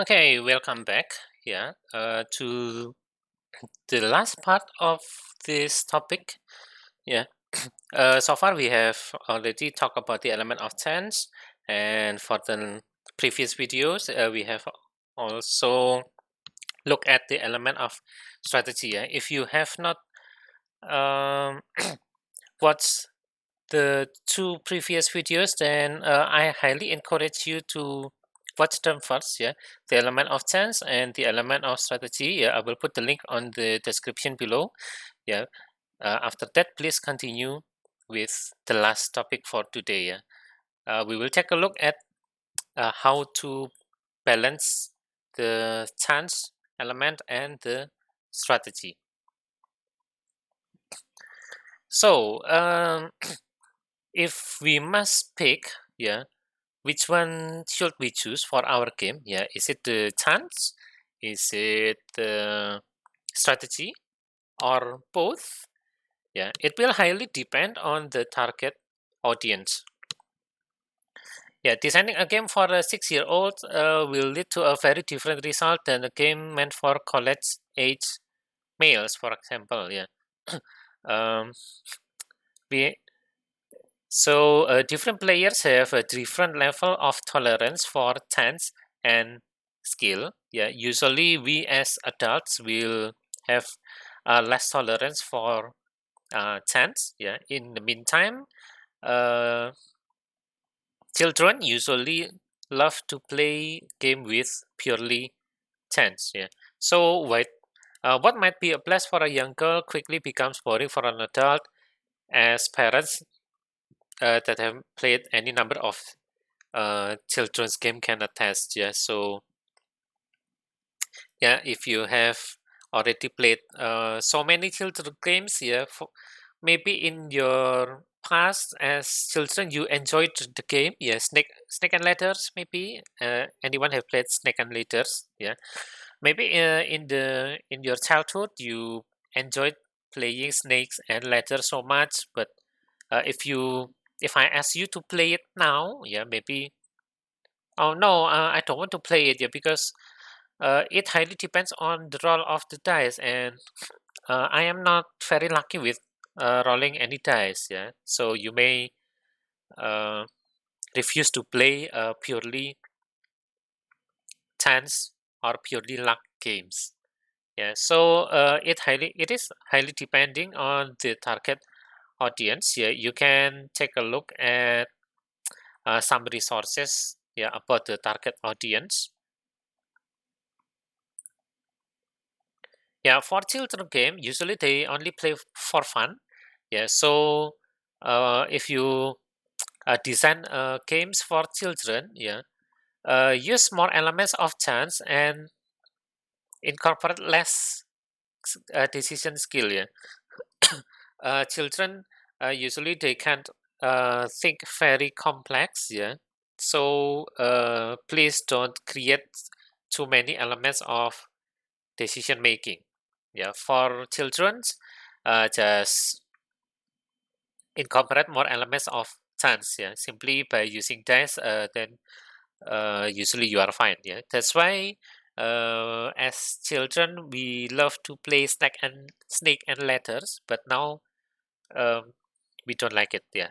Okay, welcome back. To the last part of this topic. Yeah. So far we have already talked about the element of chance, and for the previous videos, we have also looked at the element of strategy. Yeah? If you have not um, watched the two previous videos, then I highly encourage you to watch them first. Yeah, the element of chance and the element of strategy. Yeah, I will put the link on the description below. Yeah, after that, please continue with the last topic for today. Yeah, we will take a look at how to balance the chance element and the strategy. So, if we must pick, yeah, which one should we choose for our game? Yeah, is it the chance? Is it the strategy or both? Yeah, it will highly depend on the target audience. Yeah, designing a game for a 6-year-old will lead to a very different result than a game meant for college age males, for example. Yeah. um, we So different players have a different level of tolerance for chance and skill. Yeah, usually we as adults will have less tolerance for chance. Yeah, in the meantime, uh, children usually love to play game with purely chance. Yeah, so what might be a blast for a young girl quickly becomes boring for an adult as parents that have played any number of children's game can attest. Yeah, so yeah, if you have already played so many children games, yeah, maybe in your past as children you enjoyed the game. Yeah, snake and ladders, maybe anyone have played snake and ladders? Yeah, maybe in your childhood you enjoyed playing snakes and ladders so much, but if I ask you to play it now, yeah, maybe, oh no, I don't want to play it, yeah, because it highly depends on the roll of the dice, and I am not very lucky with rolling any dice. Yeah, so you may uh, refuse to play purely chance or purely luck games. Yeah, so it is highly depending on the target audience. Yeah, you can take a look at some resources. Yeah, about the target audience. Yeah, for children game, usually they only play for fun. Yeah, so if you design games for children, yeah, use more elements of chance and incorporate less decision skill. Yeah, children usually they can't think very complex. Yeah, so please don't create too many elements of decision making. Yeah, for children, just incorporate more elements of chance. Yeah, simply by using dice, then usually you are fine. Yeah, that's why as children we love to play snake and ladders, but now um, we don't like it. Yeah.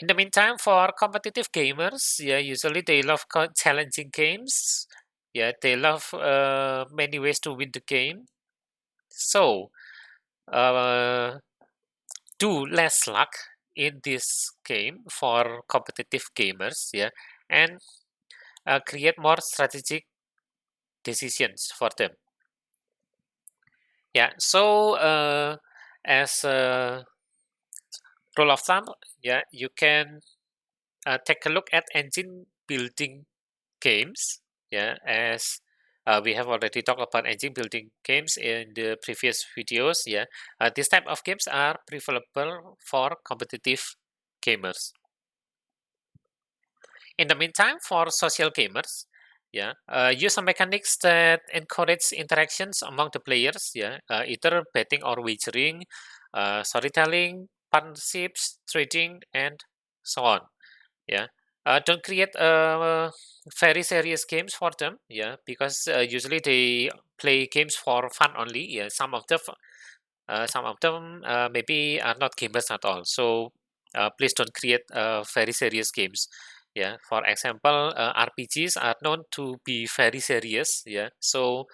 In the meantime, for competitive gamers, yeah, usually they love challenging games. Yeah, they love many ways to win the game. So, uh, do less luck in this game for competitive gamers, yeah, and create more strategic decisions for them. Yeah, so as a rule of thumb, yeah, you can take a look at engine building games. Yeah, as we have already talked about engine building games in the previous videos. Yeah, this type of games are preferable for competitive gamers. In the meantime, for social gamers, yeah, use some mechanics that encourage interactions among the players. Yeah, either betting or wagering, storytelling, partnerships, trading, and so on. Yeah. Don't create very serious games for them, yeah, because usually they play games for fun only. Yeah, some of them maybe are not gamers at all. So please don't create very serious games. Yeah, for example, RPGs are known to be very serious. Yeah, so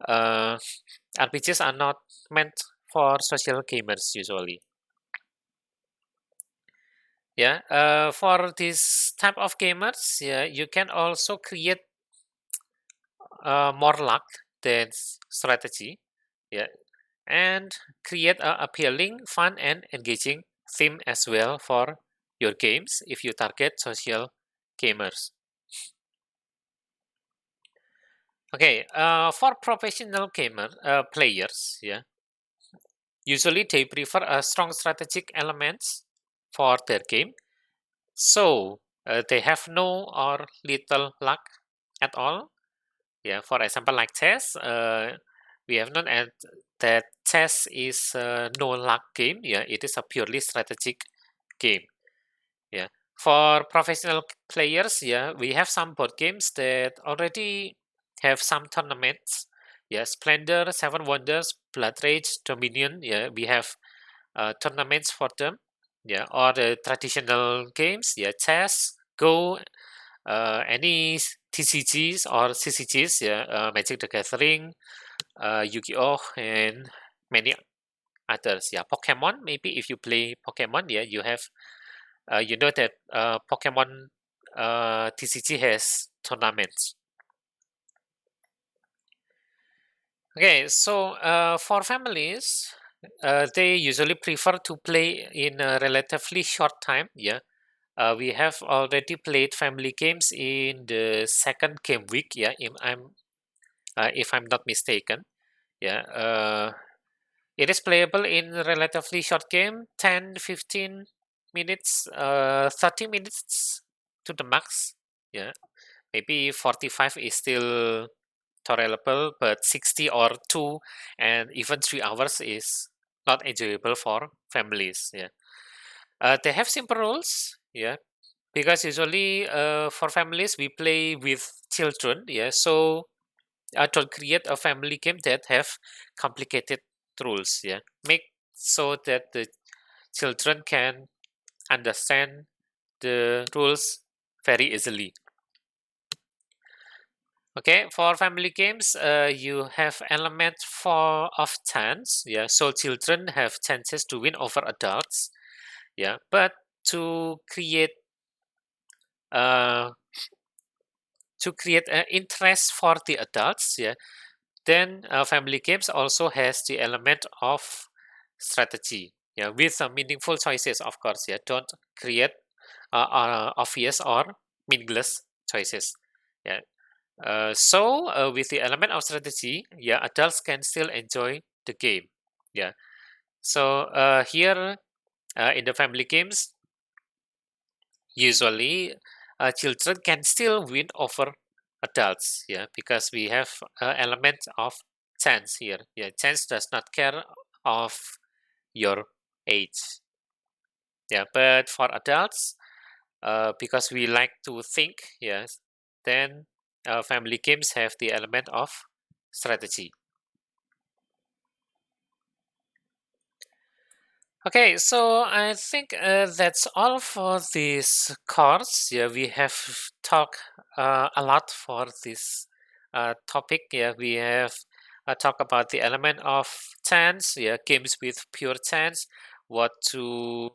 uh, RPGs are not meant for social gamers usually. Yeah, for this type of gamers, yeah, you can also create more luck than strategy. Yeah, and create a appealing, fun, and engaging theme as well for your games if you target social gamers. Okay, for professional gamer players, yeah, usually they prefer a strong strategic elements for their game. So they have no or little luck at all. Yeah, for example, like chess, we have known at that chess is no luck game. Yeah, it is a purely strategic game. Yeah, for professional players, yeah, we have some board games that already have some tournaments. Yeah, Splendor, Seven Wonders, Blood Rage, Dominion. Yeah, we have tournaments for them. Yeah, or the traditional games. Yeah, chess, Go, any TCGs or CCGs. Yeah, Magic the Gathering, Yu-Gi-Oh, and many others. Yeah, Pokemon. Maybe if you play Pokemon, yeah, you have you know that Pokemon TCG has tournaments. Okay, so for families, they usually prefer to play in a relatively short time. Yeah, we have already played family games in the second game week. Yeah, if I'm not mistaken. Yeah, it is playable in a relatively short game, 10, 15 minutes, 30 minutes to the max. Yeah, maybe 45 is still tolerable, but 60 or 2 and even 3 hours is not enjoyable for families. Yeah, they have simple rules. Yeah, because usually for families we play with children. Yeah, so don't create a family game that have complicated rules. Yeah, make so that the children can understand the rules very easily. Okay, for family games, you have element for of chance. Yeah, so children have chances to win over adults. Yeah, but to create uh, interest for the adults, yeah, then family games also has the element of strategy. Yeah, with some meaningful choices, of course. Yeah, don't create obvious or meaningless choices. Yeah, with the element of strategy, yeah, adults can still enjoy the game. Yeah. So here in the family games, usually children can still win over adults. Yeah, because we have element of chance here. Yeah, chance does not care of your age. Yeah, but for adults, because we like to think, yes, then family games have the element of strategy. Okay, so I think that's all for this course. Yeah, we have talked a lot for this topic. Yeah, we have talked about the element of chance. Yeah, games with pure chance. What to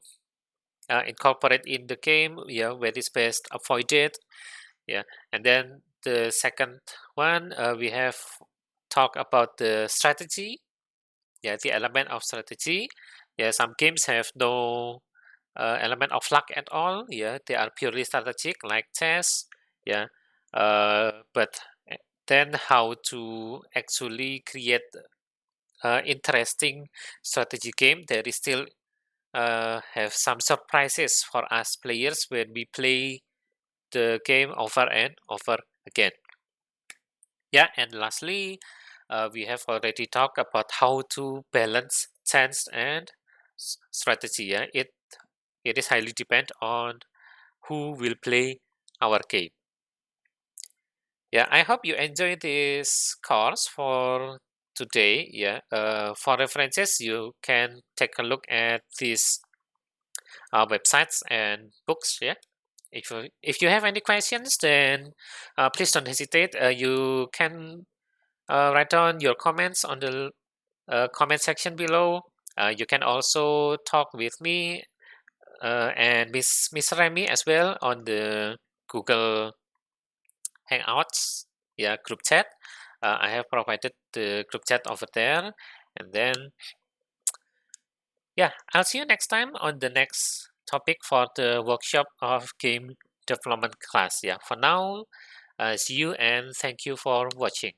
incorporate in the game. Yeah, where is best avoided. Yeah, and then the second one we have talked about the strategy. Yeah, the element of strategy. Yeah, some games have no element of luck at all. Yeah, they are purely strategic, like chess. Yeah, but then how to actually create interesting strategy game? There is still have some surprises for us players when we play the game over and over again. Yeah, and lastly, we have already talked about how to balance chance and strategy. Yeah, it is highly depend on who will play our game. Yeah, I hope you enjoy this course for today. Yeah, for references, you can take a look at these websites and books. Yeah, if you have any questions, then please don't hesitate. You can write down your comments on the comment section below. You can also talk with me and Miss Remy as well on the Google Hangouts, yeah, group chat. I have provided the group chat over there, and then yeah, I'll see you next time on the next topic for the workshop of game development class. Yeah, for now, see you and thank you for watching.